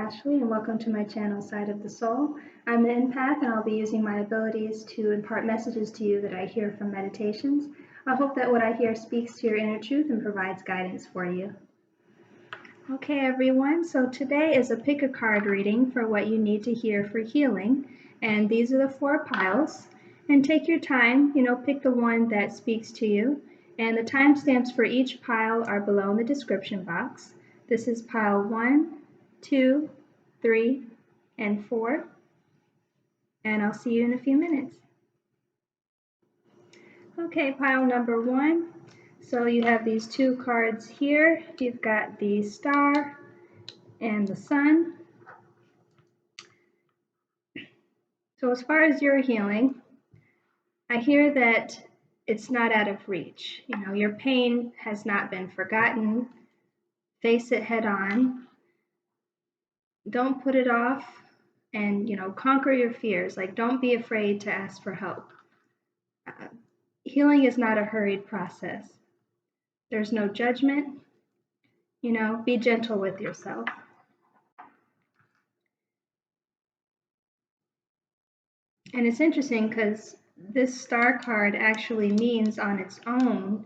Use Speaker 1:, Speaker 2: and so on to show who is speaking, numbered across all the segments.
Speaker 1: Ashley, and welcome to my channel, Side of the Soul. I'm an empath, and I'll be using my abilities to impart messages to you that I hear from meditations. I hope that what I hear speaks to your inner truth and provides guidance for you. Okay, everyone, so today is a pick a card reading for what you need to hear for healing, and these are the 4 piles. And take your time, pick the one that speaks to you, and the timestamps for each pile are below in the description box. This is pile 1, 2, 3, and 4, and I'll see you in a few minutes. Okay, pile number 1. So you have these 2 cards here. You've got the star and the sun. So as far as your healing, I hear that it's not out of reach. Your pain has not been forgotten. Face it head on. Don't put it off, and conquer your fears. Like, don't be afraid to ask for help. Healing is not a hurried process. There's no judgment. Be gentle with yourself. And it's interesting because this star card actually means on its own,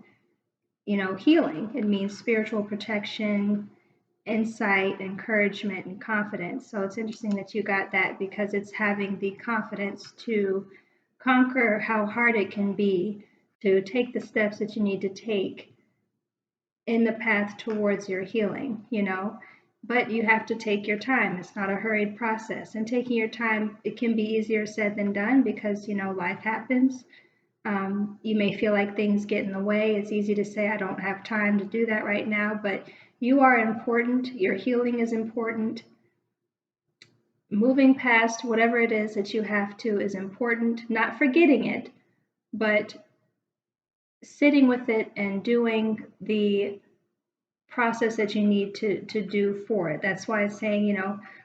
Speaker 1: healing. It means spiritual protection, insight, encouragement, and confidence. So it's interesting that you got that, because it's having the confidence to conquer how hard it can be to take the steps that you need to take in the path towards your healing, But you have to take your time. It's not a hurried process. And taking your time, it can be easier said than done because, life happens. You may feel like things get in the way. It's easy to say, I don't have time to do that right now, but you are important. Your healing is important. Moving past whatever it is that you have to is important. Not forgetting it, but sitting with it and doing the process that you need to do for it. That's why it's saying,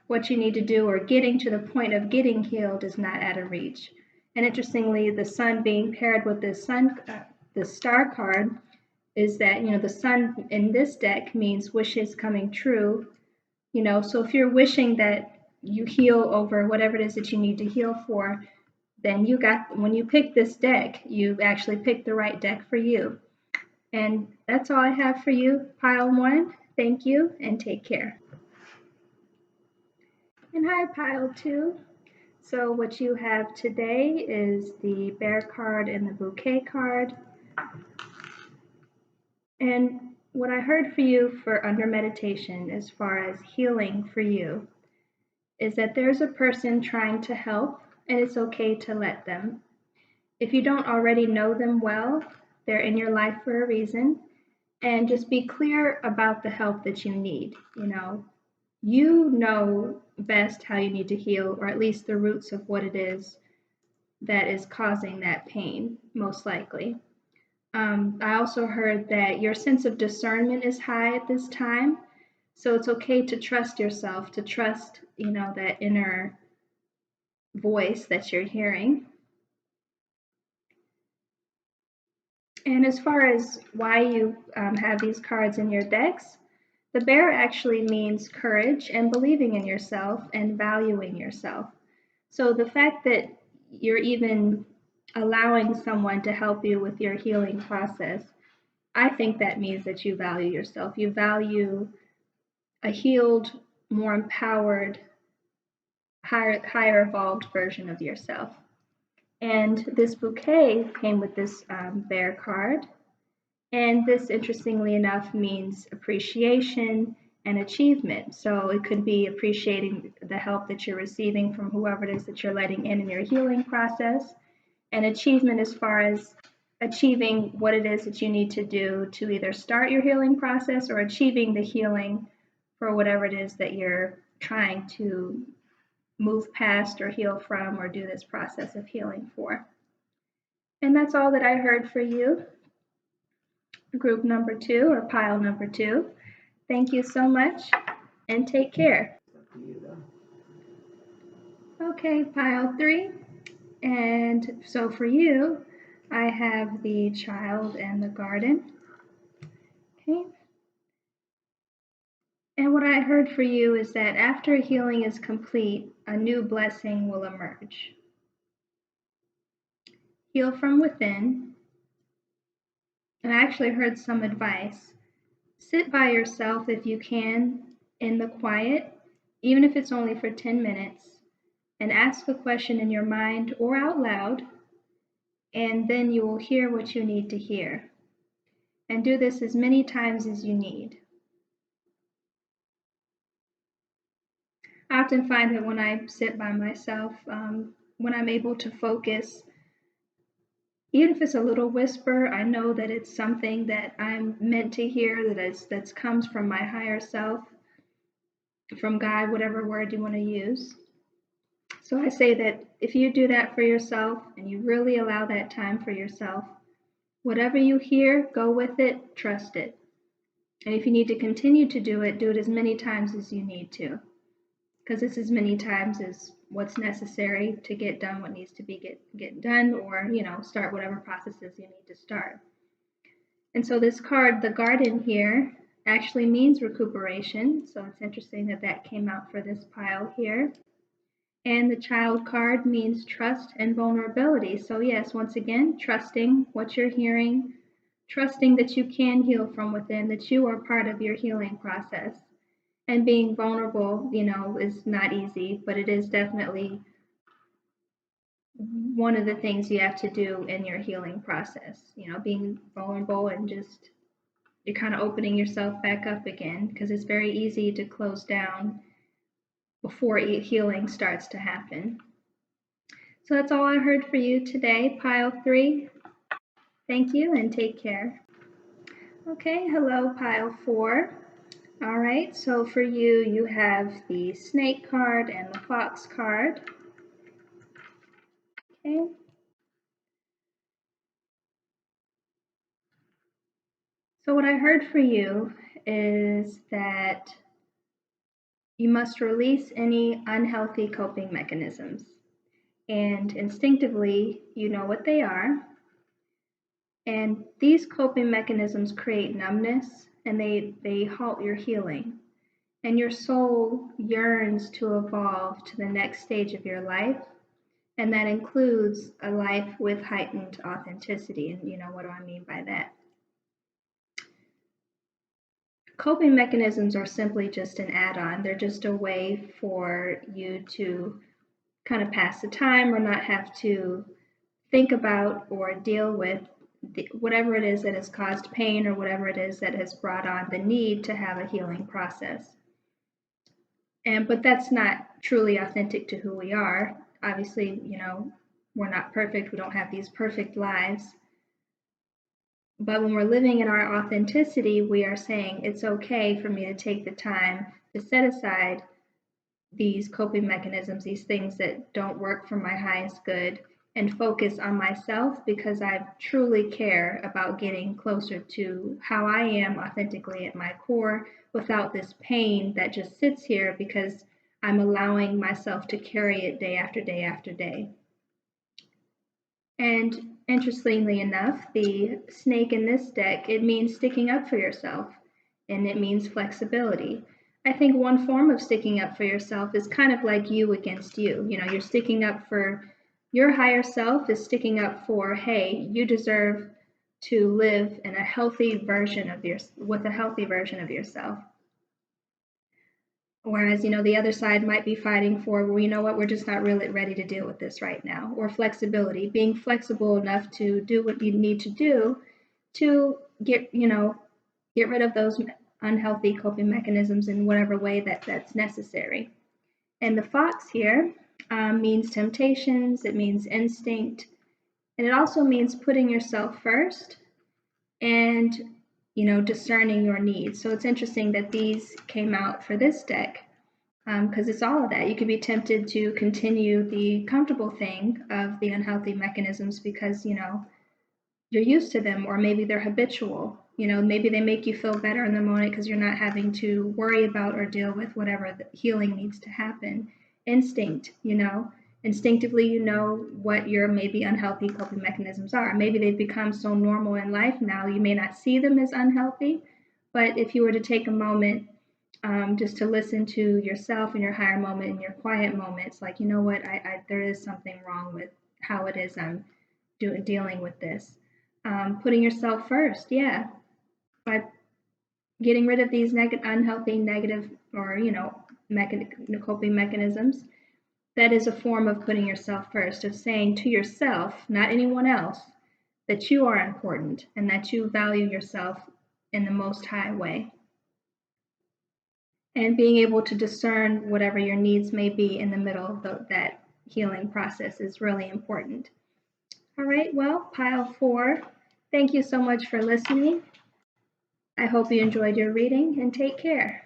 Speaker 1: what you need to do, or getting to the point of getting healed, is not out of reach. And interestingly, the sun being paired with the star card is that, the sun in this deck means wishes coming true. So if you're wishing that you heal over whatever it is that you need to heal for, then when you pick this deck, you actually picked the right deck for you. And that's all I have for you, pile 1. Thank you, and take care. And hi, pile 2. So what you have today is the bear card and the bouquet card. And what I heard for you for under meditation, as far as healing for you, is that there's a person trying to help, and it's okay to let them. If you don't already know them well, they're in your life for a reason, and just be clear about the help that you need. You know best how you need to heal, or at least the roots of what it is that is causing that pain, most likely. I also heard that your sense of discernment is high at this time, so it's okay to trust yourself, to trust, that inner voice that you're hearing. And as far as why you have these cards in your decks, the bear actually means courage and believing in yourself and valuing yourself. So the fact that you're even allowing someone to help you with your healing process, I think that means that you value yourself. You value a healed, more empowered, higher evolved version of yourself. And this bouquet came with this bear card. And this, interestingly enough, means appreciation and achievement. So it could be appreciating the help that you're receiving from whoever it is that you're letting in your healing process, and achievement as far as achieving what it is that you need to do to either start your healing process or achieving the healing for whatever it is that you're trying to move past or heal from or do this process of healing for. And that's all that I heard for you, group number 2 or pile number 2. Thank you so much, and take care. Okay, pile 3. And so for you, I have the child and the garden. Okay. And what I heard for you is that after healing is complete, a new blessing will emerge. Heal from within. And I actually heard some advice. Sit by yourself if you can in the quiet, even if it's only for 10 minutes, and ask a question in your mind or out loud, and then you will hear what you need to hear. And do this as many times as you need. I often find that when I sit by myself, when I'm able to focus, even if it's a little whisper, I know that it's something that I'm meant to hear, that comes from my higher self, from God, whatever word you want to use. So I say that if you do that for yourself and you really allow that time for yourself, whatever you hear, go with it, trust it. And if you need to continue to do it as many times as you need to, because it's as many times as what's necessary to get done what needs to be get done, or start whatever processes you need to start. And so this card, the garden here, actually means recuperation. So it's interesting that that came out for this pile here. And the child card means trust and vulnerability. So yes, once again, trusting what you're hearing, trusting that you can heal from within, that you are part of your healing process. And being vulnerable, is not easy, but it is definitely one of the things you have to do in your healing process. Being vulnerable and just you're kind of opening yourself back up again, because it's very easy to close down before healing starts to happen. So that's all I heard for you today, pile 3. Thank you and take care. Okay, hello, pile 4. All right, so for you, you have the snake card and the fox card. Okay. So what I heard for you is that you must release any unhealthy coping mechanisms. And instinctively, you know what they are. And these coping mechanisms create numbness, and they halt your healing. And your soul yearns to evolve to the next stage of your life. And that includes a life with heightened authenticity. And what do I mean by that? Coping mechanisms are simply just an add-on. They're just a way for you to kind of pass the time or not have to think about or deal with whatever it is that has caused pain or whatever it is that has brought on the need to have a healing process. But that's not truly authentic to who we are. Obviously, we're not perfect. We don't have these perfect lives. But when we're living in our authenticity, we are saying it's okay for me to take the time to set aside these coping mechanisms, these things that don't work for my highest good, and focus on myself, because I truly care about getting closer to how I am authentically at my core, without this pain that just sits here because I'm allowing myself to carry it day after day after day. And interestingly enough, the snake in this deck, it means sticking up for yourself, and it means flexibility. I think one form of sticking up for yourself is kind of like you against you. You're sticking up for your higher self, is sticking up for, hey, you deserve to live in a healthy version of with a healthy version of yourself. Whereas, the other side might be fighting for, well, you know what, we're just not really ready to deal with this right now. Or flexibility, being flexible enough to do what you need to do to get rid of those unhealthy coping mechanisms in whatever way that's necessary. And the fox here means temptations, it means instinct, and it also means putting yourself first and discerning your needs. So it's interesting that these came out for this deck, because it's all of that. You could be tempted to continue the comfortable thing of the unhealthy mechanisms because you're used to them, or maybe they're habitual. Maybe they make you feel better in the moment because you're not having to worry about or deal with whatever the healing needs to happen. Instinct, instinctively what your maybe unhealthy coping mechanisms are. Maybe they've become so normal in life now you may not see them as unhealthy, but if you were to take a moment just to listen to yourself in your higher moment, in your quiet moments, like, you know what, there is something wrong with how it is I'm dealing with this. Putting yourself first, yeah, by getting rid of these unhealthy, negative, or coping mechanisms. That is a form of putting yourself first, of saying to yourself, not anyone else, that you are important and that you value yourself in the most high way. And being able to discern whatever your needs may be in the middle of that healing process is really important. All right, well, pile 4, thank you so much for listening. I hope you enjoyed your reading, and take care.